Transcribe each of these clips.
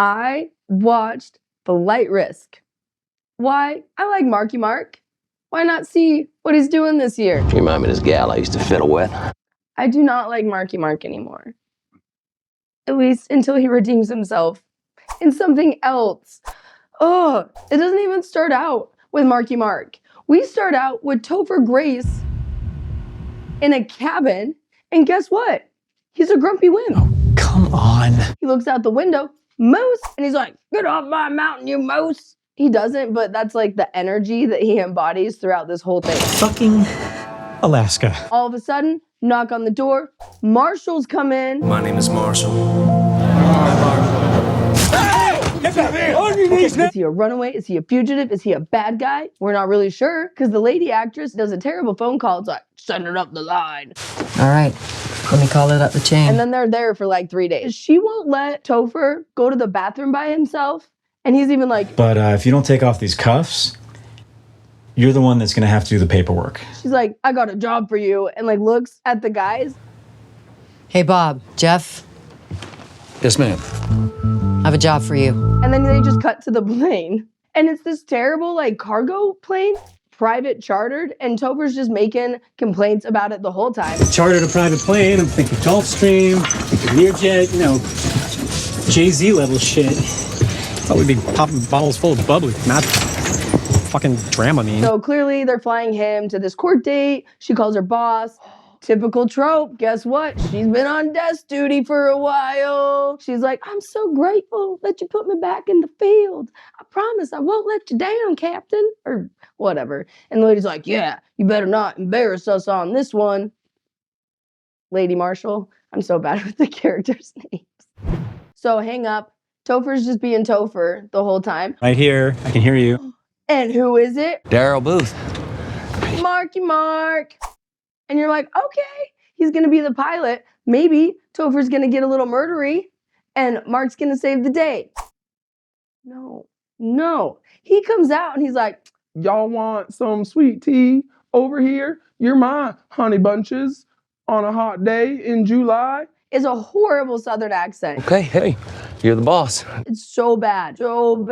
I watched Flight Risk. Why? I like Marky Mark. Why not see what he's doing this year? You remind me of this gal I used to fiddle with. I do not like Marky Mark anymore. At least until he redeems himself in something else. Oh, it doesn't even start out with Marky Mark. We start out with Topher Grace in a cabin, and guess what? He's a grumpy wimp. Oh, come on. He looks out the window, moose, and he's like, "Get off my mountain, you moose." He doesn't, but that's like the energy that he embodies throughout this whole thing. Fucking Alaska. All of a sudden, knock on the door, marshals come in. My name is Marshall. Is he a runaway? Is he a fugitive? Is he a bad guy? We're not really sure, because the lady actress does a terrible phone call. It's like, send it up the line. All right, let me call it up the chain. And then they're there for like 3 days. She won't let Topher go to the bathroom by himself. And he's even like, but if you don't take off these cuffs, you're the one that's gonna have to do the paperwork. She's like, I got a job for you. And like looks at the guys. Hey, Bob, Jeff, Yes, ma'am. I have a job for you. And then they just cut to the plane. And it's this terrible like cargo plane, private chartered. And Topher's just making complaints about it the whole time. Chartered a private plane. I'm thinking Gulfstream, thinking Learjet, Jay-Z level shit. Thought we'd be popping bottles full of bubbly, not fucking Dramamine. So clearly they're flying him to this court date. She calls her boss. Typical trope. Guess what? She's been on desk duty for a while. She's like, I'm so grateful that you put me back in the field. I promise I won't let you down, Captain. Or whatever. And the lady's like, yeah, you better not embarrass us on this one. Lady Marshall. I'm so bad with the characters' names. So hang up. Topher's just being Topher the whole time. Right here, I can hear you. And who is it? Daryl Booth. Marky Mark. And you're like, okay, he's gonna be the pilot. Maybe Topher's gonna get a little murdery and Mark's gonna save the day. No. He comes out and he's like, y'all want some sweet tea over here? You're my honey bunches on a hot day in July. It's a horrible Southern accent. Okay, hey, you're the boss. It's so bad. And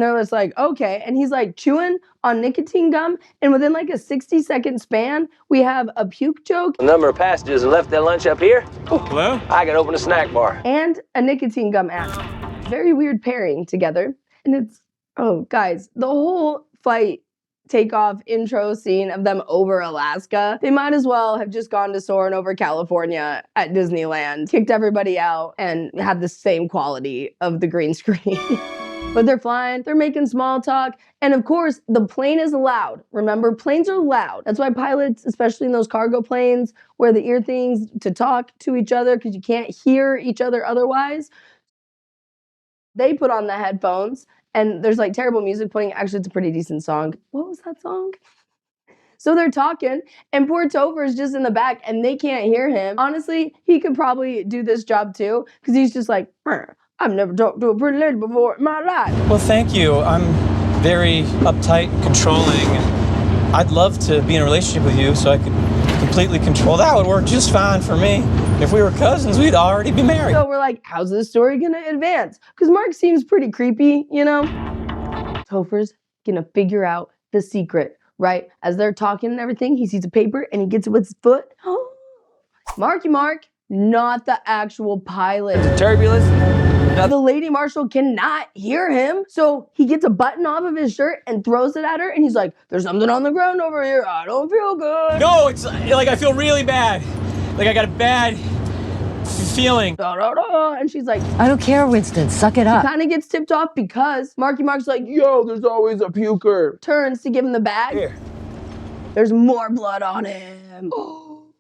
they're just like, okay. And he's like chewing on nicotine gum. And within like a 60-second span, we have a puke joke. A number of passengers have left their lunch up here. Hello? I can open a snack bar. And a nicotine gum ad. Very weird pairing together. And it's, oh, guys, the whole flight takeoff intro scene of them over Alaska, they might as well have just gone to soaring over California at Disneyland, kicked everybody out, and had the same quality of the green screen. But they're flying, they're making small talk, and of course, the plane is loud. Remember, planes are loud. That's why pilots, especially in those cargo planes, wear the ear things to talk to each other because you can't hear each other otherwise. They put on the headphones, and there's like terrible music playing. Actually, it's a pretty decent song. What was that song? So they're talking, and poor Topher is just in the back, and they can't hear him. Honestly, he could probably do this job too, because he's just like, I've never talked to a pretty lady before in my life. Well, thank you. I'm very uptight, controlling. I'd love to be in a relationship with you so I could completely control. That would work just fine for me. If we were cousins, we'd already be married. So we're like, how's this story gonna advance? Because Mark seems pretty creepy, you know? Topher's gonna figure out the secret, right? As they're talking and everything, he sees a paper and he gets it with his foot. Marky Mark, not the actual pilot. Turbulence. The lady marshal cannot hear him, so he gets a button off of his shirt and throws it at her, and he's like, there's something on the ground over here, I don't feel good. No, it's like I feel really bad. Like I got a bad feeling. And she's like, I don't care, Winston, suck it up. Kind of gets tipped off because Marky Mark's like, Yo, there's always a puker. turns to give him the bag. Here. There's more blood on him.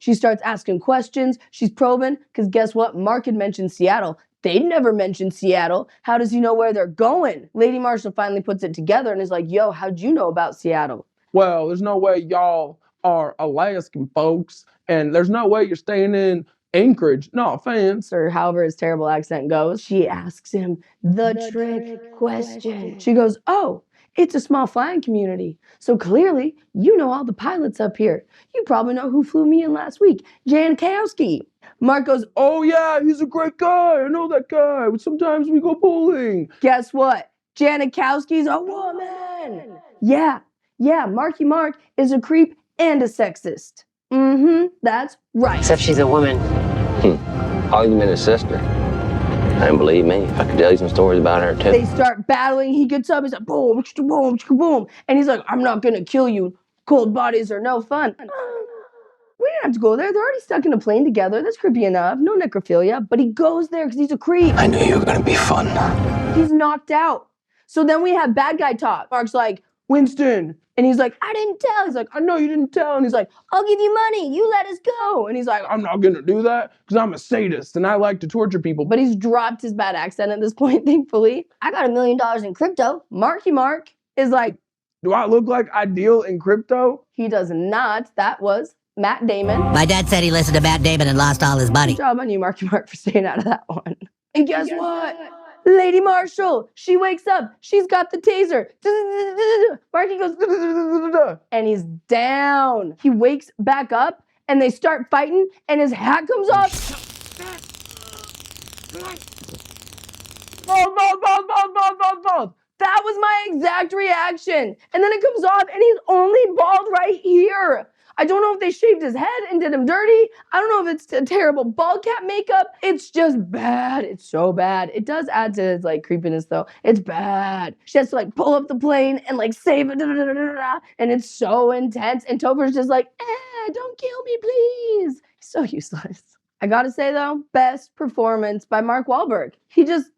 She starts asking questions. She's probing, because guess what? Mark had mentioned Seattle. They'd never mentioned Seattle. How does he know where they're going? Lady Marshall finally puts it together and is like, yo, how'd you know about Seattle? Well, there's no way y'all are Alaskan folks, and there's no way you're staying in Anchorage. No offense. Or however his terrible accent goes. She asks him the trick question. She goes, oh, It's a small flying community. So clearly, you know all the pilots up here. You probably know who flew me in last week, Jankowski. Mark goes, Oh yeah, he's a great guy. I know that guy. Sometimes we go bowling. guess what? Janikowski's a woman. Yeah, Marky Mark is a creep and a sexist. That's right. Except she's a woman. All you meant his sister. And believe me, I could tell you some stories about her too. They start battling. He gets up. He's like, boom, boom, boom. And he's like, I'm not going to kill you. Cold bodies are no fun. We didn't have to go there. They're already stuck in a plane together. That's creepy enough. No necrophilia. But he goes there because he's a creep. I knew you were gonna be fun. He's knocked out. So then we have bad guy talk. Mark's like, Winston. And he's like, I didn't tell. He's like, I know you didn't tell. And he's like, I'll give you money. You let us go. And he's like, I'm not gonna do that because I'm a sadist and I like to torture people. but he's dropped his bad accent at this point, thankfully. I got $1 million in crypto. Marky Mark is like, do I look like I deal in crypto? he does not. That was Matt Damon. My dad said he listened to Matt Damon and lost all his money. Good job on you, Marky Mark, for staying out of that one. And guess what? Lady Marshall, she wakes up. She's got the taser. Marky goes, and he's down. He wakes back up, and they start fighting, and his hat comes off. That was my exact reaction. And then it comes off, and he's only bald right here. I don't know if they shaved his head and did him dirty. I don't know if it's a terrible bald cap makeup. It's just bad. It's so bad. It does add to his like creepiness though. It's bad. She has to like pull up the plane and like save it. And it's so intense. And Topher's just like, don't kill me, please. He's so useless. I gotta say though, best performance by Mark Wahlberg. He just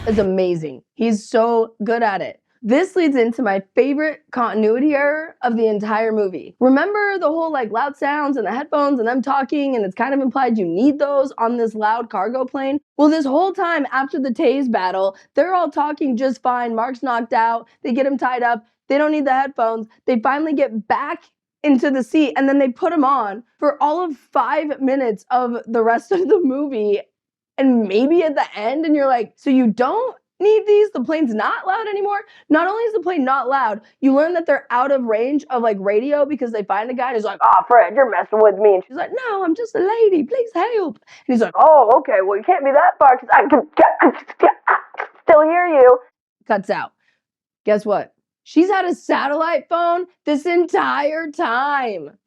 is amazing. He's so good at it. This leads into my favorite continuity error of the entire movie. Remember the whole like loud sounds and the headphones and them talking, and it's kind of implied you need those on this loud cargo plane? Well, this whole time after the tase battle, they're all talking just fine. Mark's knocked out. They get him tied up. They don't need the headphones. They finally get back into the seat, and then they put him on for all of 5 minutes of the rest of the movie. And maybe at the end, and you're like, so you don't need these? The plane's not loud anymore? Not only is the plane not loud, you learn that they're out of range of like radio because they find a guy who's like, oh, Fred, you're messing with me. And she's like, no, I'm just a lady. Please help. And he's like, oh, okay, well, you can't be that far because I can still hear you. Cuts out. Guess what? She's had a satellite phone this entire time.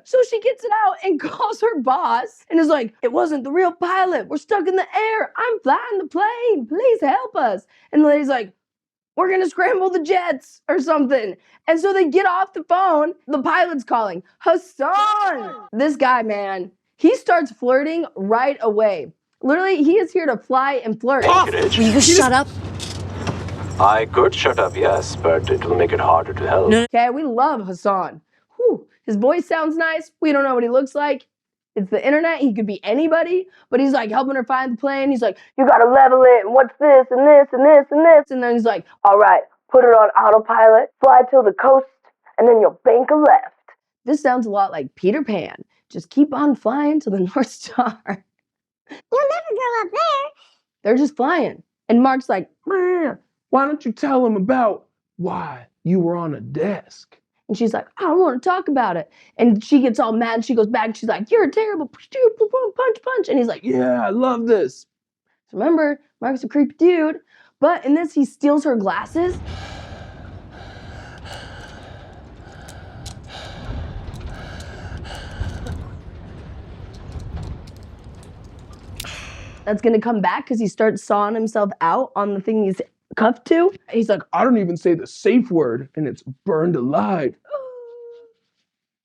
So she gets it out and calls her boss and is like, it wasn't the real pilot. We're stuck in the air. I'm flying the plane. Please help us. And the lady's like, we're going to scramble the jets or something. And so they get off the phone. The pilot's calling, Hassan. This guy, man, he starts flirting right away. Literally, he is here to fly and flirt. Will you shut up? I could shut up, yes, but it will make it harder to help. Okay, we love Hassan. Whew. His voice sounds nice. We don't know what he looks like. It's the internet. He could be anybody, but he's like helping her find the plane. He's like, you gotta level it, and what's this, and this, and this, and this. And then he's like, all right, put it on autopilot, fly till the coast, and then you'll bank a left. This sounds a lot like Peter Pan. Just keep on flying to the North Star. You'll never go up there. They're just flying. And Mark's like, Man, why don't you tell him about why you were on a desk? and she's like, I don't want to talk about it. And she gets all mad. She goes back. She's like, you're a terrible punch, punch. And he's like, Yeah, I love this. so remember, Mark's a creepy dude. But in this, he steals her glasses. That's going to come back because he starts sawing himself out on the thing he's cuffed to. He's like, I don't even say the safe word, and it's burned alive.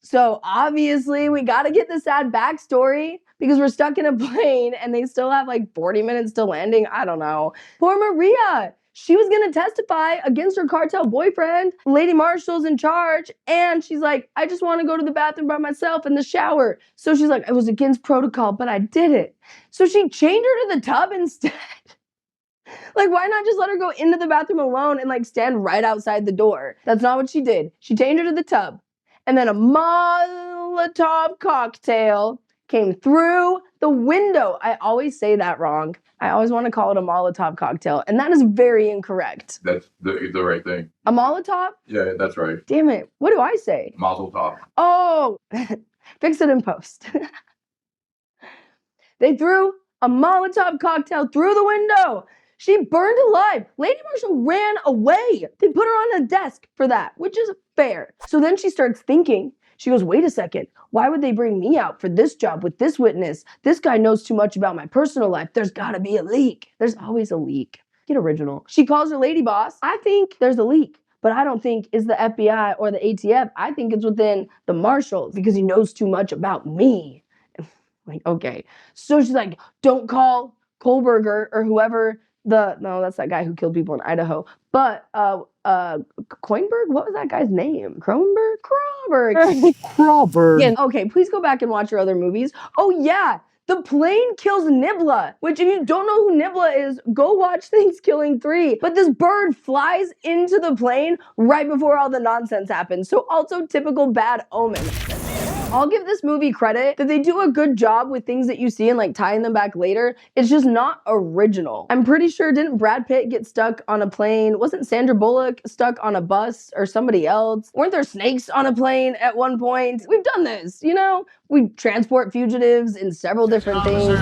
so obviously we got to get the sad backstory because we're stuck in a plane and they still have like 40 minutes to landing. I don't know. Poor Maria. She was going to testify against her cartel boyfriend. Lady Marshall's in charge. And she's like, I just want to go to the bathroom by myself in the shower. So she's like, it was against protocol, but I did it. So she chained her to the tub instead. Like, why not just let her go into the bathroom alone and like stand right outside the door? That's not what she did. She chained her to the tub. And then a Molotov cocktail came through the window. I always say that wrong. I always want to call it a Molotov cocktail, and that is very incorrect. That's the right thing. A Molotov? Yeah, that's right. Damn it. What do I say? Mazel tov. Oh, fix it in post. They threw a Molotov cocktail through the window. She burned alive. Lady Marshall ran away. They put her on a desk for that, which is fair. So then she starts thinking. She goes, wait a second. Why would they bring me out for this job with this witness? This guy knows too much about my personal life. There's got to be a leak. There's always a leak. Get original. She calls her lady boss. I think there's a leak, but I don't think it's the FBI or the ATF. I think it's within the marshal because he knows too much about me. Like, okay. So she's like, don't call Kohlberger or whoever no, that's that guy who killed people in Idaho. But Coinberg? What was that guy's name? Kronberg? Crawford. Again, okay, please go back and watch your other movies. Oh yeah, the plane kills Nibla, which if you don't know who Nibla is, go watch Thanksgiving 3. But this bird flies into the plane right before all the nonsense happens. So also typical bad omen. I'll give this movie credit that they do a good job with things that you see and like tying them back later. It's just not original. I'm pretty sure, didn't Brad Pitt get stuck on a plane? Wasn't Sandra Bullock stuck on a bus or somebody else? Weren't there snakes on a plane at one point? We've done this, you know? We transport fugitives in several different things.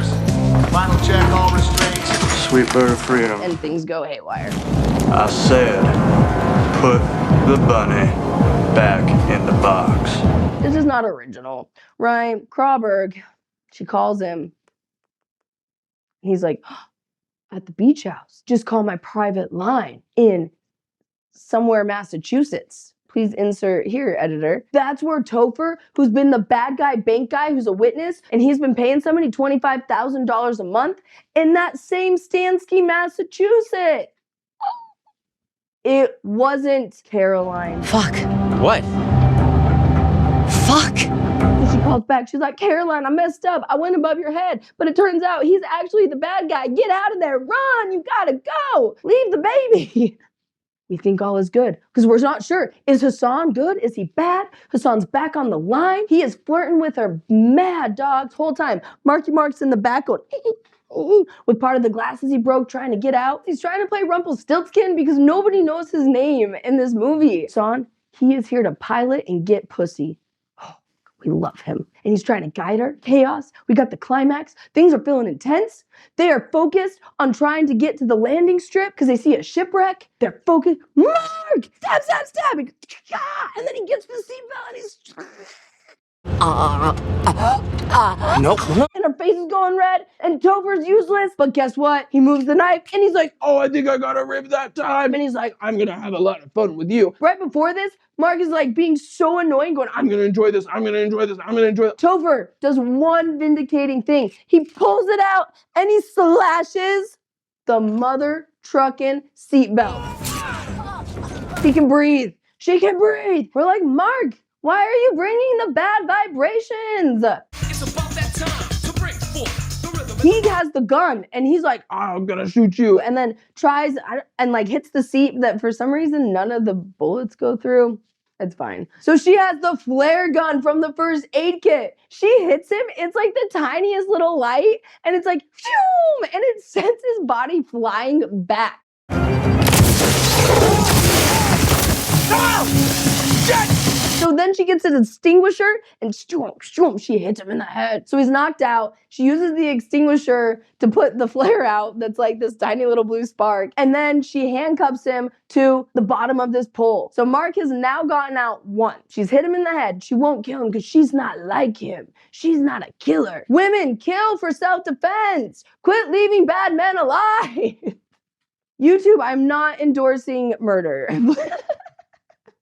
Final check, all restraints. Sweet bird of freedom. And things go haywire. I said, put the bunny back in the box. This is not original, right? Crawberg, she calls him. He's like, at the beach house. Just call my private line in somewhere, Massachusetts. Please insert here, editor. That's where Topher, who's been the bad guy bank guy, who's a witness, and he's been paying somebody $25,000 a month in that same Stansky, Massachusetts. It wasn't Caroline. Fuck. What? Fuck. And she calls back. She's like, Caroline, I messed up. I went above your head. But it turns out he's actually the bad guy. Get out of there. Run. You gotta go. Leave the baby. We think all is good because we're not sure. Is Hassan good? Is he bad? Hassan's back on the line. He is flirting with her mad dog the whole time. Marky Mark's in the back going, with part of the glasses he broke trying to get out. He's trying to play Rumpelstiltskin because nobody knows his name in this movie. Hassan, he is here to pilot and get pussy. We love him. And he's trying to guide her. Chaos. We got the climax. Things are feeling intense. They are focused on trying to get to the landing strip because they see a shipwreck. They're focused. Mark! Stab, stab, stab! And then he gets to the seatbelt and he's... Nope. And her face is going red, and Topher's useless. But guess what? He moves the knife, and he's like, Oh, I think I got a rib that time. And he's like, I'm gonna have a lot of fun with you. right before this, Mark is like being so annoying, going, I'm gonna enjoy this. I'm gonna enjoy this. I'm gonna enjoy it. Topher does one vindicating thing. He pulls it out, and he slashes the mother trucking seatbelt. He can breathe. She can breathe. We're like, Mark, why are you bringing the bad vibrations? It's about that time to break forth the rhythm. He has the gun, and he's like, I'm gonna shoot you. and then tries and like hits the seat that for some reason none of the bullets go through. It's fine. So she has the flare gun from the first aid kit. She hits him. It's like the tiniest little light, and it's like, phew, and it sends his body flying back. Oh! Shit! So then she gets an extinguisher and she hits him in the head. So he's knocked out. She uses the extinguisher to put the flare out that's like this tiny little blue spark. And then she handcuffs him to the bottom of this pole. So Mark has now gotten out once. She's hit him in the head. She won't kill him because she's not like him. She's not a killer. Women kill for self-defense. Quit leaving bad men alive. YouTube, I'm not endorsing murder.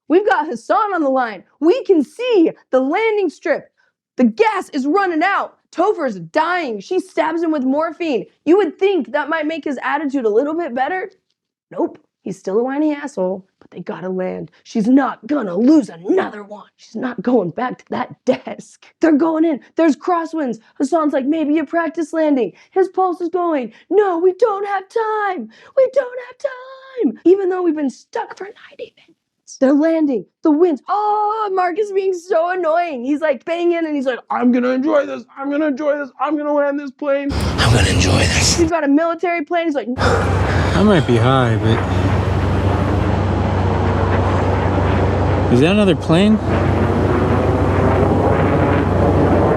We've got Hassan on the line. We can see the landing strip. The gas is running out. Topher's dying. She stabs him with morphine. You would think that might make his attitude a little bit better. Nope. He's still a whiny asshole, but they gotta land. She's not gonna lose another one. She's not going back to that desk. They're going in. There's crosswinds. Hassan's like, maybe a practice landing. His pulse is going. No, we don't have time. We don't have time. Even though we've been stuck for 90 minutes. They're landing. The winds. Oh, Mark is being so annoying. He's like banging and he's like, I'm gonna enjoy this. I'm gonna enjoy this. I'm gonna land this plane. I'm gonna enjoy this. He's got a military plane. He's like, I might be high, but is that another plane?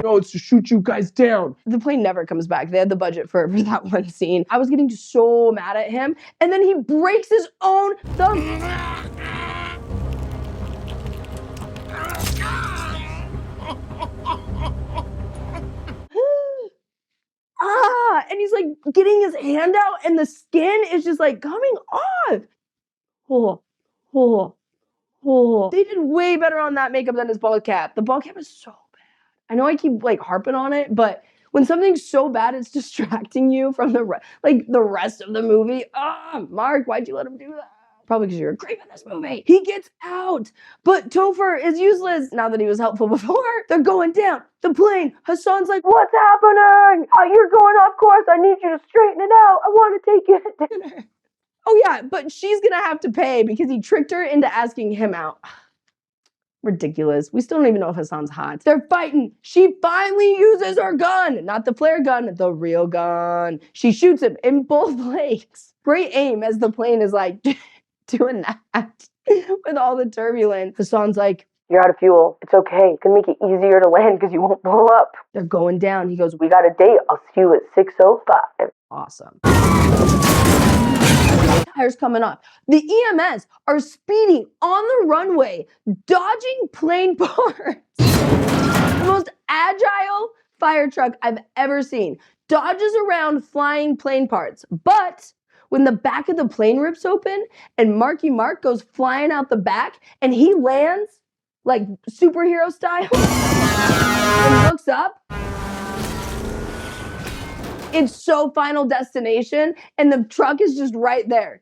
No, it's to shoot you guys down. the plane never comes back. They had the budget for that one scene. I was getting so mad at him. And then he breaks his own thumb. And he's like getting his hand out and the skin is just like coming off. They did way better on that makeup than his bald cap. The bald cap is so bad. I know I keep like harping on it, but when something's so bad, it's distracting you from the rest of the movie. Mark, why'd you let him do that? Probably because you're a creep in this movie. He gets out, but Topher is useless. Now that he was helpful before, they're going down the plane. Hassan's like, what's happening? You're going off course. I need you to straighten it out. I want to take you to dinner. Oh yeah, but she's gonna have to pay because he tricked her into asking him out. Ridiculous. We still don't even know if Hassan's hot. They're fighting. She finally uses her gun. Not the flare gun, the real gun. She shoots him in both legs. Great aim as the plane is like doing that with all the turbulence. Hassan's like, you're out of fuel. It's okay. It's gonna make it easier to land because you won't blow up. They're going down. He goes, we got a date. I'll see you at 6:05. Awesome. Tires coming off. The EMS are speeding on the runway, dodging plane parts. The most agile fire truck I've ever seen. Dodges around flying plane parts. But when the back of the plane rips open and Marky Mark goes flying out the back and he lands like superhero style and looks up, it's so Final Destination, and the truck is just right there.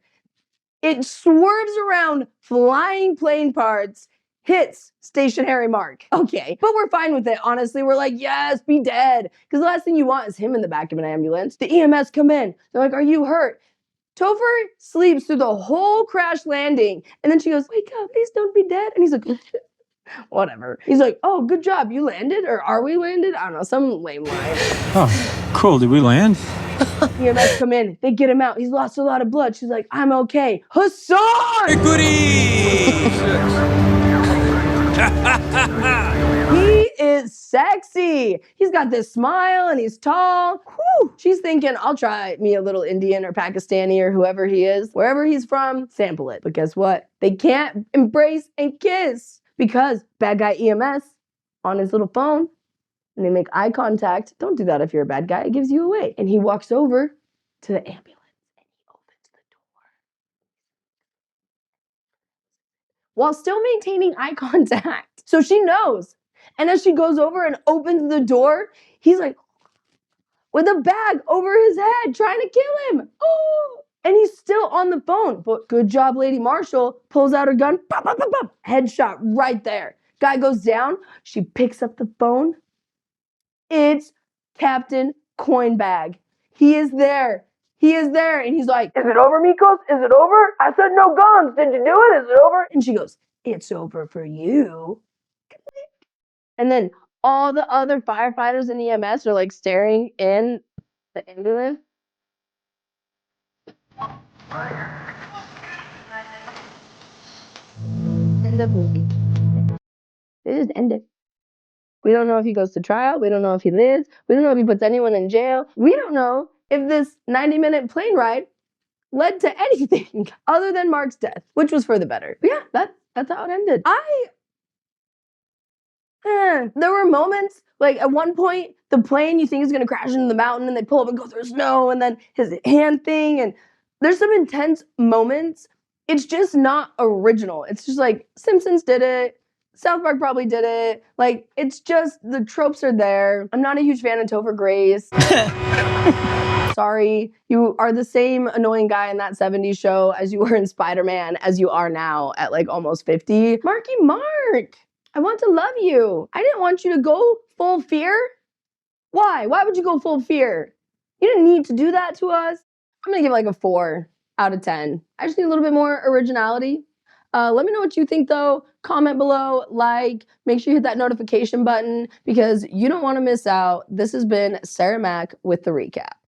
It swerves around flying plane parts, hits stationary Mark. Okay, but we're fine with it, honestly. We're like, yes, be dead. Because the last thing you want is him in the back of an ambulance. The EMS come in. They're like, are you hurt? Topher sleeps through the whole crash landing. And then she goes, wake up, please don't be dead. And he's like, whatever. He's like, oh, good job. You landed? Or are we landed? I don't know, some lame line. Oh, cool. Did we land? EMS come in. They get him out. He's lost a lot of blood. She's like, I'm okay. Hassan! He is sexy. He's got this smile and he's tall. Whew. She's thinking, I'll try me a little Indian or Pakistani or whoever he is. Wherever he's from, sample it. But guess what? They can't embrace and kiss because bad guy EMS on his little phone and they make eye contact. Don't do that if you're a bad guy. It gives you away. And he walks over to the ambulance and he opens the door while still maintaining eye contact. So she knows. And as she goes over and opens the door, he's like, with a bag over his head, trying to kill him. Oh! And he's still on the phone. But good job, Lady Marshall. Pulls out her gun. Pop, pop, pop, pop. Headshot right there. Guy goes down. She picks up the phone. It's Captain Coinbag. He is there. He is there. And he's like, is it over, Mikos? Is it over? I said no guns. Did you do it? Is it over? And she goes, it's over for you. And then all the other firefighters in EMS are like staring in the ambulance. End of movie. They just end it. We don't know if he goes to trial. We don't know if he lives. We don't know if he puts anyone in jail. We don't know if this 90-minute plane ride led to anything other than Mark's death, which was for the better. But yeah, that's how it ended. There were moments, like at one point, the plane you think is gonna crash into the mountain and they pull up and go through snow and then his hand thing, and there's some intense moments. It's just not original. It's just like Simpsons did it, South Park probably did it. Like, it's just, the tropes are there. I'm not a huge fan of Topher Grace. Sorry, you are the same annoying guy in that 70s show as you were in Spider-Man as you are now at like almost 50. Marky Mark! I want to love you. I didn't want you to go full fear. Why? Why would you go full fear? You didn't need to do that to us. I'm gonna give like a 4 out of 10. I just need a little bit more originality. Let me know what you think though. Comment below, like, make sure you hit that notification button because you don't want to miss out. This has been Sara Mac with the recap.